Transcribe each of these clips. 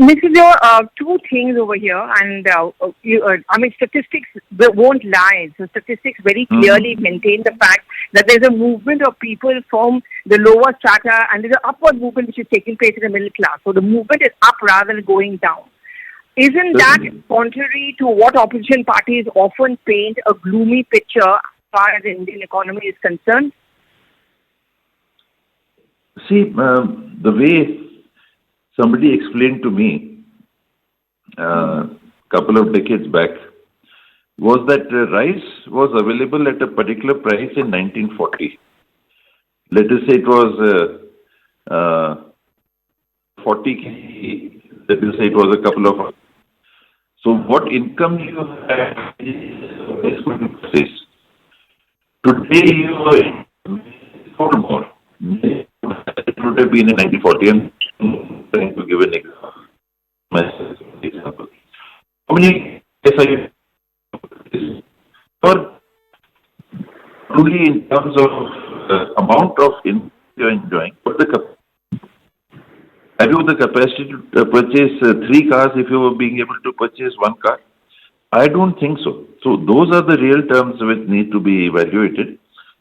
Mrs. Your two things over here, and statistics won't lie. So statistics very clearly maintain the fact that there's a movement of people from the lower strata, and there's an upward movement which is taking place in the middle class. So the movement is up rather than going down. Isn't that contrary to what opposition parties often paint a gloomy picture as far as the Indian economy is concerned? See, the way somebody explained to me a couple of decades back was that rice was available at a particular price in 1940. Let us say it was 40 kg, let us say it was a couple of. So what income you have is going to purchase. Today you are more. It would have been in 1940. And I'm trying to give an example. How many are you? Or truly in terms of amount of income you're enjoying, but have you the capacity to purchase 3 cars if you were being able to purchase 1 car? I don't think so. So those are the real terms which need to be evaluated.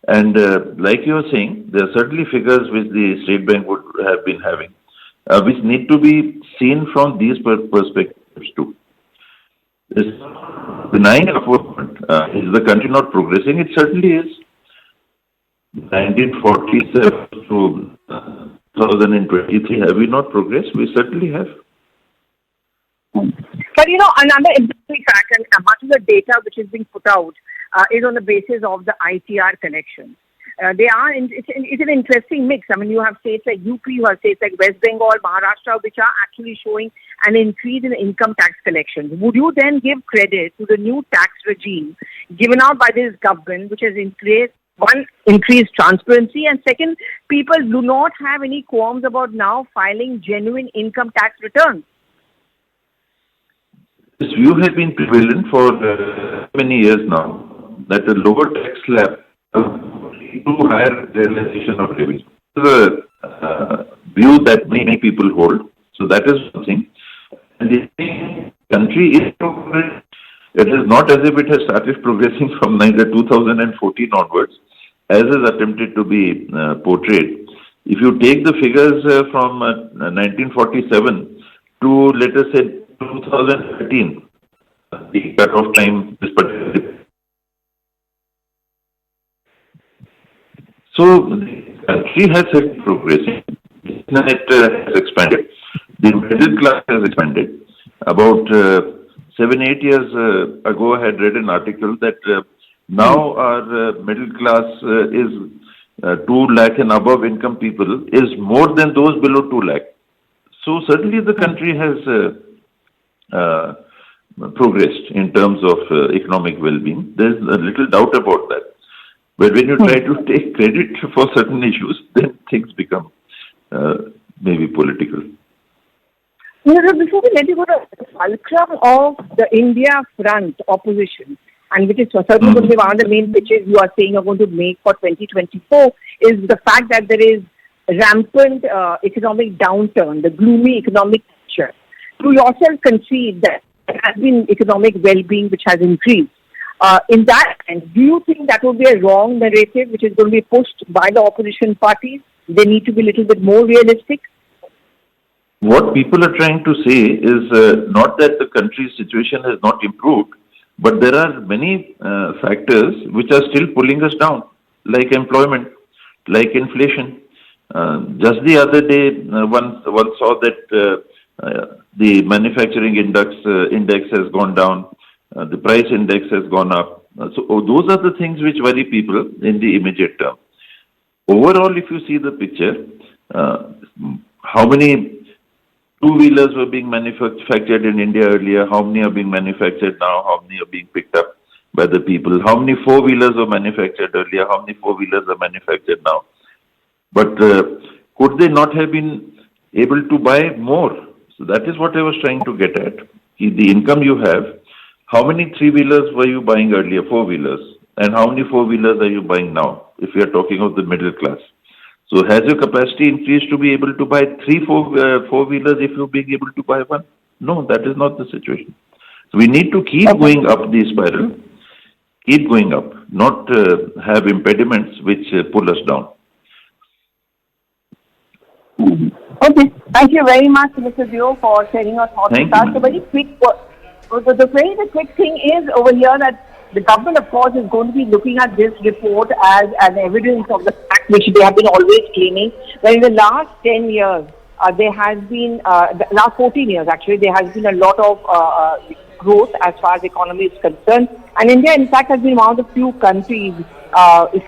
And like you were saying, there are certainly figures which the State Bank would have been having, which need to be seen from these perspectives too. Denying upward, is the country not progressing? It certainly is. 1947 to 2023, have we not progressed? We certainly have. But another interesting fact, and much of the data which is being put out is on the basis of the ITR collections. It's an interesting mix. I mean, you have states like UP, you have states like West Bengal, Maharashtra, which are actually showing an increase in income tax collections. Would you then give credit to the new tax regime given out by this government, which has in place, one, increased transparency, and second, people do not have any qualms about now filing genuine income tax returns? This view has been prevalent for many years now, that a lower tax slab lead to higher realization of revenue. This is a view that many people hold. So that is one thing. And the country is progressing. It is not as if it has started progressing from neither 2014 onwards, as is attempted to be portrayed. If you take the figures from 1947 to, let us say, 2013, the cut-off time is particularly. So the country has certainly progressed. It has expanded. The middle class has expanded. About 7-8 years ago, I had read an article that now our middle class is 2 lakh and above income people is more than those below 2 lakh. So certainly the country has progressed in terms of economic well-being. There's a little doubt about that. But when you try to take credit for certain issues, then things become maybe political. Before we let you go to the fulcrum of the India Front opposition, and which is certainly going to be one of the main pitches you are saying are going to make for 2024, is the fact that there is rampant economic downturn, the gloomy economic picture. You yourself concede that there has been economic well-being which has increased. In that sense, do you think that would be a wrong narrative which is going to be pushed by the opposition parties? They need to be a little bit more realistic? What people are trying to say is not that the country's situation has not improved, but there are many factors which are still pulling us down, like employment, like inflation. Just the other day, one saw that the manufacturing index has gone down, the price index has gone up. So those are the things which worry people in the immediate term. Overall, if you see the picture, how many two-wheelers were being manufactured in India earlier, how many are being manufactured now, how many are being picked up by the people, how many four-wheelers were manufactured earlier, how many four-wheelers are manufactured now. But could they not have been able to buy more? So that is what I was trying to get at. The income you have, how many three-wheelers were you buying earlier, four-wheelers, and how many four-wheelers are you buying now, if we are talking of the middle class? So has your capacity increased to be able to buy four-wheelers if you're being able to buy one? No, that is not the situation. So we need to keep going up the spiral, keep going up, not have impediments which pull us down. Okay. Thank you very much, Mr. Dio, for sharing your thoughts Thank with us. you, So ma'am. the quick thing is over here that the government, of course, is going to be looking at this report as an evidence of the fact which they have been always claiming that in the last 10 years, there has been, the last 14 years actually, there has been a lot of growth as far as the economy is concerned. And India, in fact, has been one of the few countries,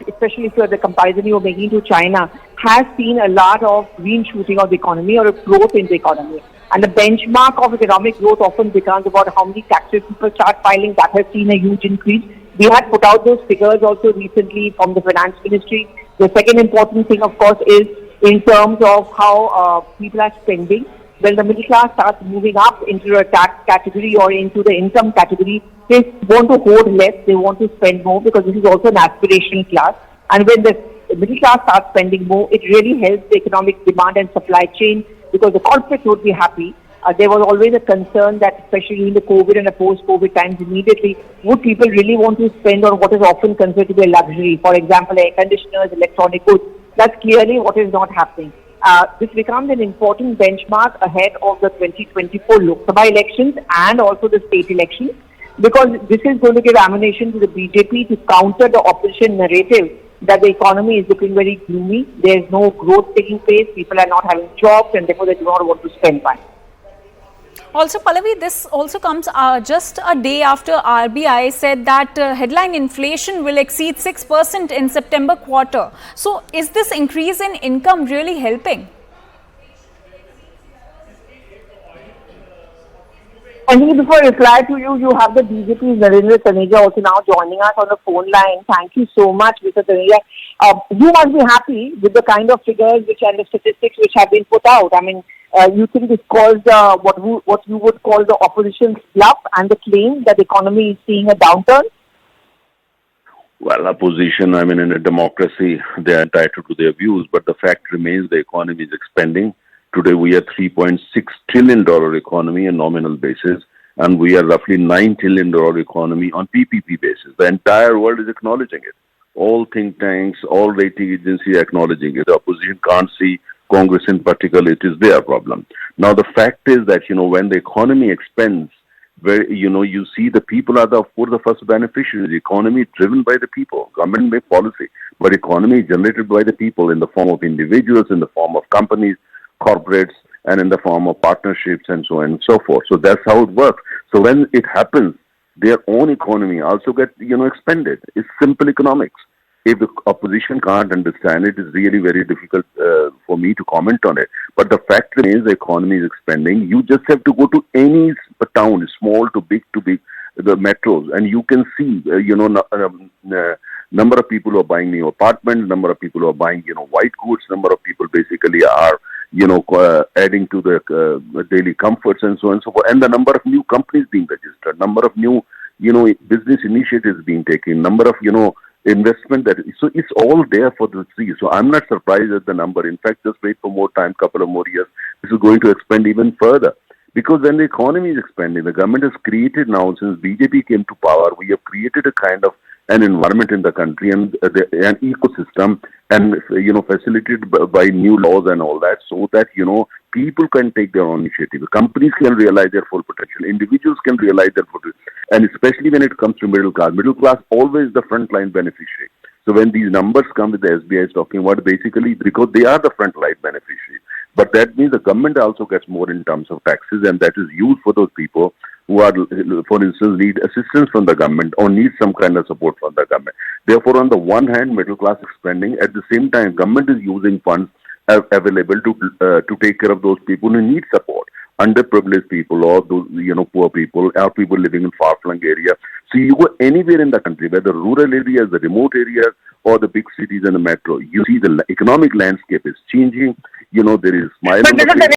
especially if the comparison you're making to China, has seen a lot of green shooting of the economy or a growth in the economy. And the benchmark of economic growth often becomes about how many taxes people start filing. That has seen a huge increase. We had put out those figures also recently from the finance ministry. The second important thing, of course, is in terms of how people are spending. When the middle class starts moving up into a tax category or into the income category, they want to hoard less, they want to spend more because this is also an aspirational class. And when the middle class starts spending more, it really helps the economic demand and supply chain because the corporates would be happy. There was always a concern that, especially during the COVID and the post-COVID times immediately, would people really want to spend on what is often considered to be a luxury? For example, air conditioners, electronic goods. That's clearly what is not happening. This becomes an important benchmark ahead of the 2024 Lok Sabha elections and also the state elections because this is going to give ammunition to the BJP to counter the opposition narrative that the economy is looking very gloomy. There is no growth taking place. People are not having jobs and therefore they do not want to spend money. Also, Pallavi, this also comes just a day after RBI said that headline inflation will exceed 6% in September quarter. So, is this increase in income really helping? I think before I reply to you, you have the BJP's Narendra Taneja also now joining us on the phone line. Thank you so much, Mr. Taneja. You must be happy with the kind of figures and the statistics which have been put out. I mean, you think this calls what you would call the opposition's bluff and the claim that the economy is seeing a downturn? Well, opposition, I mean, in a democracy, they are entitled to their views, but the fact remains the economy is expanding. Today, we are $3.6 trillion economy on nominal basis, and we are roughly $9 trillion economy on PPP basis. The entire world is acknowledging it. All think tanks, all rating agencies are acknowledging it. The opposition can't see Congress in particular, it is their problem. Now, the fact is that, when the economy expands, where, you see the people are of course, the first beneficiaries. The economy is driven by the people. Government make policy, but economy is generated by the people in the form of individuals, in the form of companies, corporates, and in the form of partnerships and so on and so forth. So that's how it works. So when it happens, their own economy also get, expanded. It's simple economics. If the opposition can't understand it, it's really very difficult for me to comment on it. But the fact remains the economy is expanding. You just have to go to any town, small to big, the metros, and you can see, number of people who are buying new apartments, number of people who are buying, white goods, number of people basically are, adding to the daily comforts and so on and so forth, and the number of new companies being registered, number of new, business initiatives being taken, number of, investment so it's all there for the see. So I'm not surprised at the number. In fact, just wait for more time, couple of more years. This is going to expand even further. Because when the economy is expanding, the government has created now, since BJP came to power, we have created a kind of an environment in the country and an ecosystem and, facilitated by new laws and all that so that, people can take their own initiative. Companies can realize their full potential. Individuals can realize their full potential. And especially when it comes to middle class always the frontline beneficiary. So when these numbers come with the SBI is talking about, basically because they are the frontline beneficiary. But that means the government also gets more in terms of taxes, and that is used for those people who are, for instance, need assistance from the government or need some kind of support from the government. Therefore, on the one hand, middle class expanding. At the same time, government is using funds available to take care of those people who need support. Underprivileged people or those, poor people or people living in far-flung areas. So you go anywhere in the country, whether rural areas, the remote areas, or the big cities and the metro, you see the economic landscape is changing. There is smile on the face.